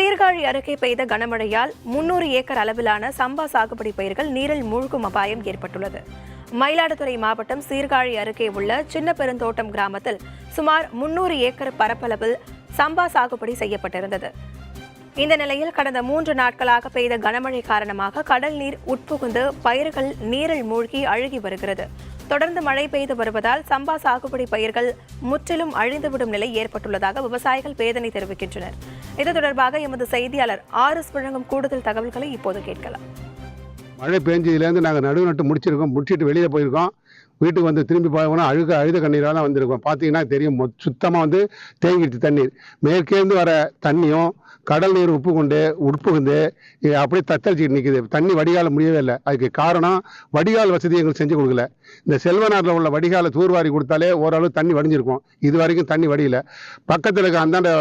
சீர்காழி அருகே பெய்த கனமழையால் 300 ஏக்கர் அளவிலான சம்பா சாகுபடி பயிர்கள் நீரில் மூழ்கும் அபாயம் ஏற்பட்டுள்ளது. மயிலாடுதுறை மாவட்டம் சீர்காழி அருகே உள்ள சின்ன பெருந்தோட்டம் கிராமத்தில் சுமார் 300 ஏக்கர் பரப்பளவில் சம்பா சாகுபடி செய்யப்பட்டிருந்தது. இந்த நிலையில் கடந்த 3 நாட்களாக பெய்த கனமழை காரணமாக கடல் நீர் உட்புகுந்து பயிர்கள் நீரில் மூழ்கி அழுகி வருகிறது. தொடர்ந்து மழை பெய்து வருவதால் சம்பா சாகுபடி பயிர்கள் முற்றிலும் அழிந்துவிடும் நிலை ஏற்பட்டுள்ளதாக விவசாயிகள் வேதனை தெரிவிக்கின்றனர். இது தொடர்பாக எமது செய்தியாளர் ஆர்எஸ் வழங்கும் கூடுதல் தகவல்களை இப்போது கேட்கலாம். மழை பெஞ்சதுலேருந்து நாங்கள் நடுவு நட்டு முடிச்சுட்டு வெளியில் போயிருக்கோம். வீட்டுக்கு வந்து திரும்பி போகணும் அழுத கண்ணீராக தான் வந்திருக்கோம். பார்த்தீங்கன்னா தெரியும், சுத்தமாக தேங்கிடுச்சு தண்ணீர். மேற்கேந்து வர தண்ணியும் கடல் நீர் உட்புகுந்து அப்படியே தத்தளிச்சுட்டு நிற்குது. தண்ணி வடிகால முடியவே இல்லை. அதுக்கு காரணம் வடிகால் வசதி எங்களுக்கு செஞ்சு கொடுக்கல. இந்த செல்வநாட்டில் உள்ள வடிகாலை தூர்வாரி கொடுத்தாலே ஓரளவு தண்ணி வடிஞ்சிருக்கும். இது வரைக்கும் தண்ணி வடியல. பக்கத்தில் இருக்க அந்தாண்ட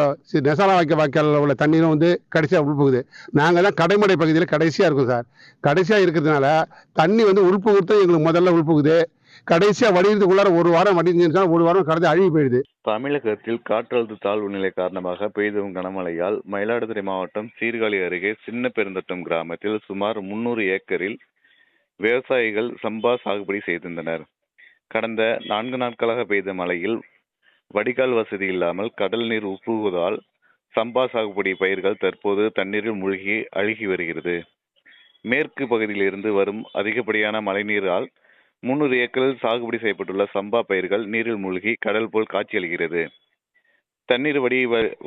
நெசாலா வாய்க்காலில் உள்ள தண்ணீரும் கடைசியாக உள்புகுது. நாங்கள் தான் கடைமடை பகுதியில் கடைசியாக இருக்கும் சார். கடைசியாக இருக்கிறதுனால தண்ணி உள்புகுத்து எங்களுக்கு முதல்ல உள்புகுது. கடைசியா வடிகிறதுக்குள்ளார ஒரு வாரம் வடிஞ்சுன்னா ஒரு வாரம் கடந்து அழுகி போயிடுது. தமிழகத்தில் காற்றழுத்த தாழ்வு நிலை காரணமாக பெய்தும் கனமழையால் மயிலாடுதுறை மாவட்டம் சீர்காழி அருகே சின்ன பெருந்தோட்டம் கிராமத்தில் சுமார் 300 ஏக்கரில் விவசாயிகள் சம்பா சாகுபடி செய்திருந்தனர். கடந்த 4 நாட்களாக பெய்த மழையில் வடிகால் வசதி இல்லாமல் கடல் நீர் உட்புகுவதால் சம்பா சாகுபடி பயிர்கள் தற்போது தண்ணீரில் மூழ்கி அழுகி வருகிறது. மேற்கு பகுதியில் இருந்து வரும் அதிகப்படியான மழைநீரால் 300 ஏக்கரில் சாகுபடி செய்யப்பட்டுள்ள சம்பா பயிர்கள் நீரில் மூழ்கி கடல் போல் காட்சியளிக்கிறது. தண்ணீர்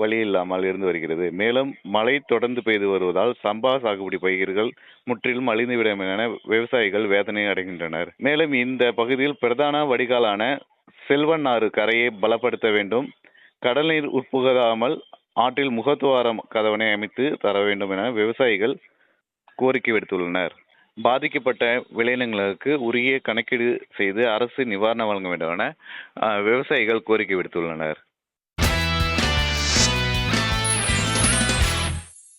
வழி இல்லாமல் இருந்து வருகிறது. மேலும் மழை தொடர்ந்து பெய்து வருவதால் சம்பா சாகுபடி பயிர்கள் முற்றிலும் அழிந்துவிடும் என விவசாயிகள் வேதனை அடைகின்றனர். மேலும் இந்த பகுதியில் பிரதான வடிகாலான செல்வநாறு கரையை பலப்படுத்த வேண்டும், கடல் நீர் உட்புகாமல் ஆற்றில் முகத்துவாரம் கதவணை அமைத்து தர வேண்டும் என விவசாயிகள் கோரிக்கை விடுத்துள்ளனர். பாதிக்கப்பட்ட விளைநிலங்களுக்கு உரிய கணக்கீடு செய்து அரசு நிவாரணம் வழங்க வேண்டும் என விவசாயிகள் கோரிக்கை விடுத்துள்ளனர்.